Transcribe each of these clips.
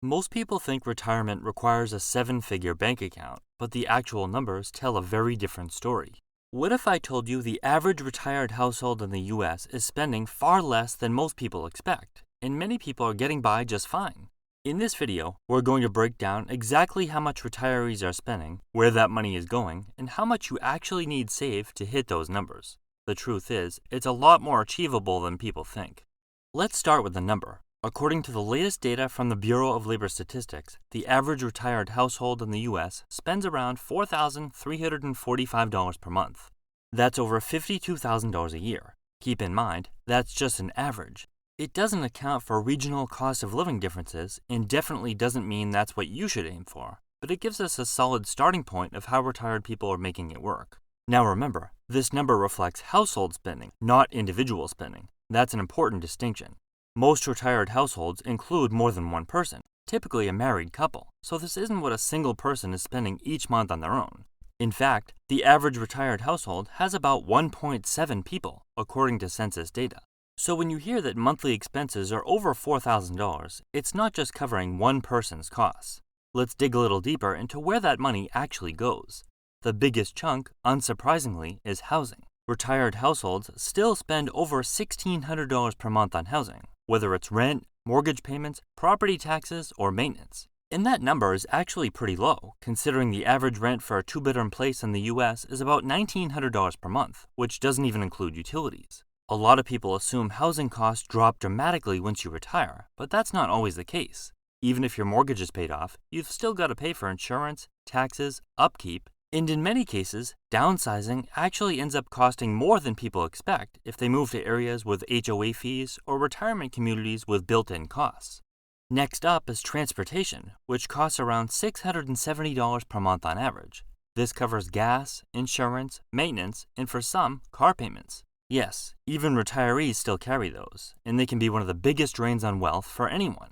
Most people think retirement requires a seven-figure bank account, but the actual numbers tell a very different story. What if I told you the average retired household in the US is spending far less than most people expect, and many people are getting by just fine? In this video, we're going to break down exactly how much retirees are spending, where that money is going, and how much you actually need saved to hit those numbers. The truth is, it's a lot more achievable than people think. Let's start with the number. According to the latest data from the Bureau of Labor Statistics, the average retired household in the US spends around $4,345 per month. That's over $52,000 a year. Keep in mind, that's just an average. It doesn't account for regional cost of living differences and definitely doesn't mean that's what you should aim for, but it gives us a solid starting point of how retired people are making it work. Now remember, this number reflects household spending, not individual spending. That's an important distinction. Most retired households include more than one person, typically a married couple, so this isn't what a single person is spending each month on their own. In fact, the average retired household has about 1.7 people, according to census data. So when you hear that monthly expenses are over $4,000, it's not just covering one person's costs. Let's dig a little deeper into where that money actually goes. The biggest chunk, unsurprisingly, is housing. Retired households still spend over $1,600 per month on housing, whether it's rent, mortgage payments, property taxes, or maintenance. And that number is actually pretty low, considering the average rent for a two-bedroom place in the US is about $1,900 per month, which doesn't even include utilities. A lot of people assume housing costs drop dramatically once you retire, but that's not always the case. Even if your mortgage is paid off, you've still got to pay for insurance, taxes, upkeep, and in many cases, downsizing actually ends up costing more than people expect if they move to areas with HOA fees or retirement communities with built-in costs. Next up is transportation, which costs around $670 per month on average. This covers gas, insurance, maintenance, and for some, car payments. Yes, even retirees still carry those, and they can be one of the biggest drains on wealth for anyone.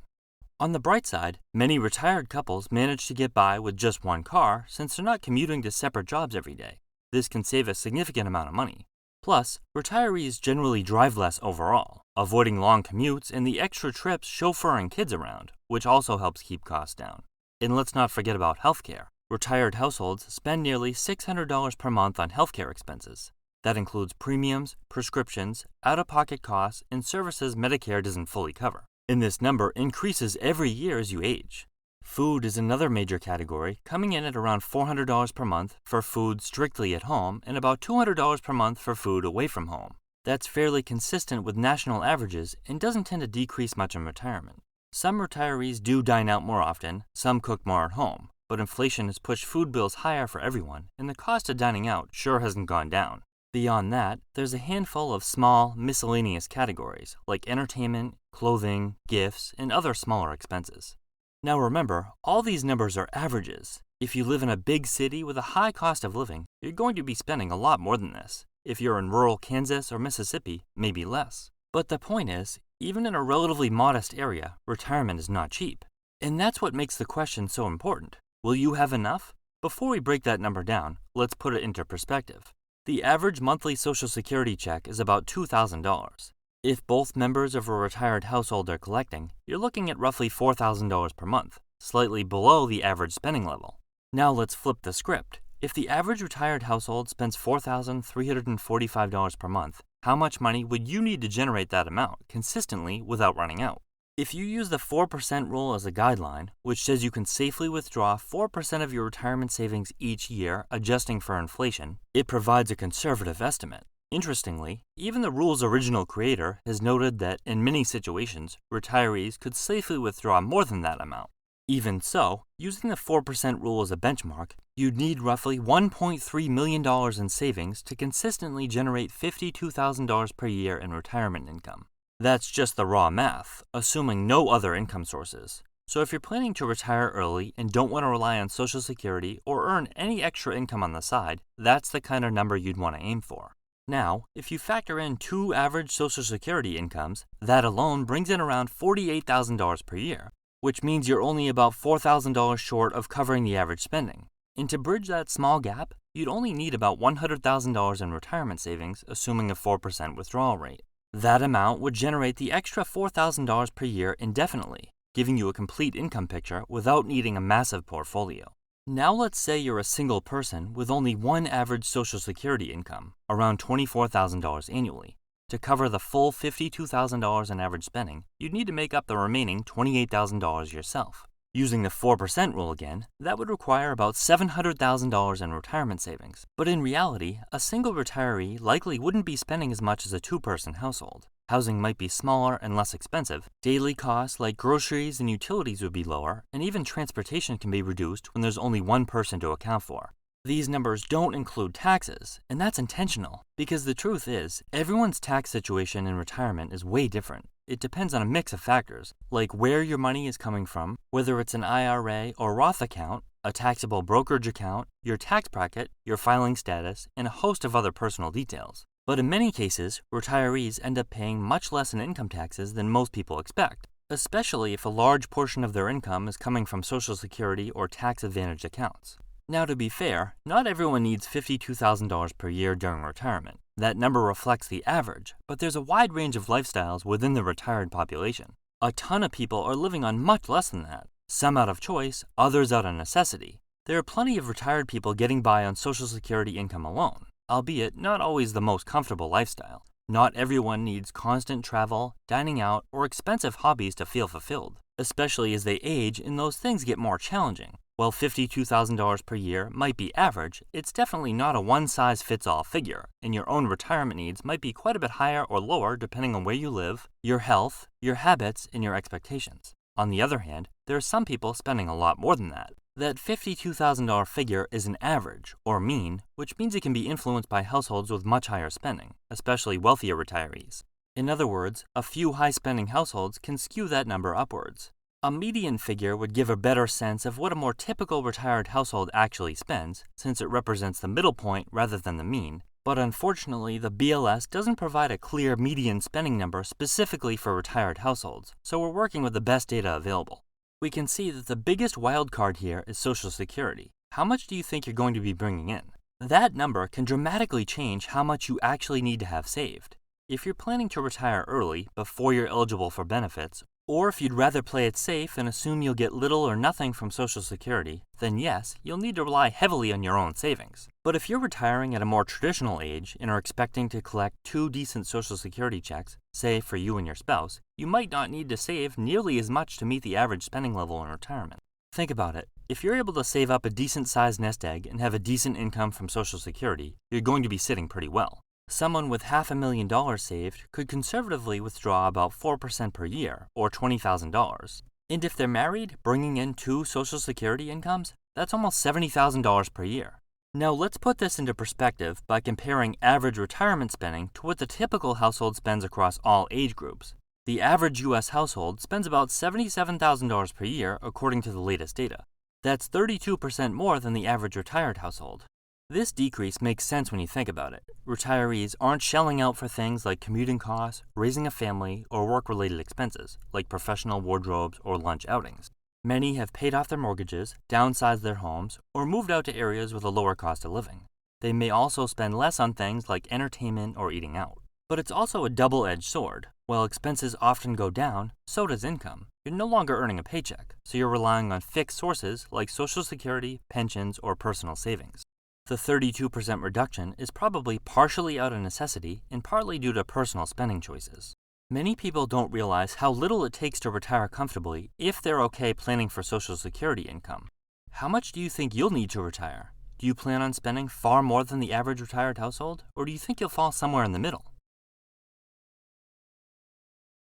On the bright side, many retired couples manage to get by with just one car since they're not commuting to separate jobs every day. This can save a significant amount of money. Plus, retirees generally drive less overall, avoiding long commutes and the extra trips chauffeuring kids around, which also helps keep costs down. And let's not forget about healthcare. Retired households spend nearly $600 per month on healthcare expenses. That includes premiums, prescriptions, out-of-pocket costs, and services Medicare doesn't fully cover. And this number increases every year as you age. Food is another major category, coming in at around $400 per month for food strictly at home and about $200 per month for food away from home. That's fairly consistent with national averages and doesn't tend to decrease much in retirement. Some retirees do dine out more often, some cook more at home, but inflation has pushed food bills higher for everyone, and the cost of dining out sure hasn't gone down. Beyond that, there's a handful of small, miscellaneous categories like entertainment, clothing, gifts, and other smaller expenses. Now remember, all these numbers are averages. If you live in a big city with a high cost of living, you're going to be spending a lot more than this. If you're in rural Kansas or Mississippi, maybe less. But the point is, even in a relatively modest area, retirement is not cheap. And that's what makes the question so important. Will you have enough? Before we break that number down, let's put it into perspective. The average monthly Social Security check is about $2,000. If both members of a retired household are collecting, you're looking at roughly $4,000 per month, slightly below the average spending level. Now let's flip the script. If the average retired household spends $4,345 per month, how much money would you need to generate that amount consistently without running out? If you use the 4% rule as a guideline, which says you can safely withdraw 4% of your retirement savings each year, adjusting for inflation, it provides a conservative estimate. Interestingly, even the rule's original creator has noted that in many situations, retirees could safely withdraw more than that amount. Even so, using the 4% rule as a benchmark, you'd need roughly $1.3 million in savings to consistently generate $52,000 per year in retirement income. That's just the raw math, assuming no other income sources. So if you're planning to retire early and don't want to rely on Social Security or earn any extra income on the side, that's the kind of number you'd want to aim for. Now, if you factor in two average Social Security incomes, that alone brings in around $48,000 per year, which means you're only about $4,000 short of covering the average spending. And to bridge that small gap, you'd only need about $100,000 in retirement savings, assuming a 4% withdrawal rate. That amount would generate the extra $4,000 per year indefinitely. giving you a complete income picture without needing a massive portfolio. Now let's say you're a single person with only one average Social Security income, around $24,000 annually. To cover the full $52,000 in average spending, you'd need to make up the remaining $28,000 yourself. Using the 4% rule again, that would require about $700,000 in retirement savings. But in reality, a single retiree likely wouldn't be spending as much as a two-person household. Housing might be smaller and less expensive, daily costs like groceries and utilities would be lower, and even transportation can be reduced when there's only one person to account for. These numbers don't include taxes, and that's intentional, because the truth is, everyone's tax situation in retirement is way different. It depends on a mix of factors, like where your money is coming from, whether it's an IRA or Roth account, a taxable brokerage account, your tax bracket, your filing status, and a host of other personal details. But in many cases, retirees end up paying much less in income taxes than most people expect, especially if a large portion of their income is coming from Social Security or tax-advantaged accounts. Now, to be fair, not everyone needs $52,000 per year during retirement. That number reflects the average, but there's a wide range of lifestyles within the retired population. A ton of people are living on much less than that, some out of choice, others out of necessity. There are plenty of retired people getting by on Social Security income alone, albeit not always the most comfortable lifestyle. Not everyone needs constant travel, dining out, or expensive hobbies to feel fulfilled, especially as they age and those things get more challenging. While $52,000 per year might be average, it's definitely not a one-size-fits-all figure, and your own retirement needs might be quite a bit higher or lower depending on where you live, your health, your habits, and your expectations. On the other hand, there are some people spending a lot more than that. That $52,000 figure is an average, or mean, which means it can be influenced by households with much higher spending, especially wealthier retirees. In other words, a few high-spending households can skew that number upwards. A median figure would give a better sense of what a more typical retired household actually spends, since it represents the middle point rather than the mean, but unfortunately the BLS doesn't provide a clear median spending number specifically for retired households, so we're working with the best data available. We can see that the biggest wild card here is Social Security. How much do you think you're going to be bringing in? That number can dramatically change how much you actually need to have saved. If you're planning to retire early, before you're eligible for benefits, or if you'd rather play it safe and assume you'll get little or nothing from Social Security, then yes, you'll need to rely heavily on your own savings. But if you're retiring at a more traditional age and are expecting to collect 2 decent Social Security checks, say for you and your spouse, you might not need to save nearly as much to meet the average spending level in retirement. Think about it. If you're able to save up a decent-sized nest egg and have a decent income from Social Security, you're going to be sitting pretty well. Someone with $500,000 saved could conservatively withdraw about 4% per year, or $20,000. And if they're married, bringing in 2 Social Security incomes, that's almost $70,000 per year. Now let's put this into perspective by comparing average retirement spending to what the typical household spends across all age groups. The average U.S. household spends about $77,000 per year according to the latest data. That's 32% more than the average retired household. This decrease makes sense when you think about it. Retirees aren't shelling out for things like commuting costs, raising a family, or work-related expenses, like professional wardrobes or lunch outings. Many have paid off their mortgages, downsized their homes, or moved out to areas with a lower cost of living. They may also spend less on things like entertainment or eating out. But it's also a double-edged sword. While expenses often go down, so does income. You're no longer earning a paycheck, so you're relying on fixed sources like Social Security, pensions, or personal savings. The 32% reduction is probably partially out of necessity and partly due to personal spending choices. Many people don't realize how little it takes to retire comfortably if they're okay planning for Social Security income. How much do you think you'll need to retire? Do you plan on spending far more than the average retired household, or do you think you'll fall somewhere in the middle?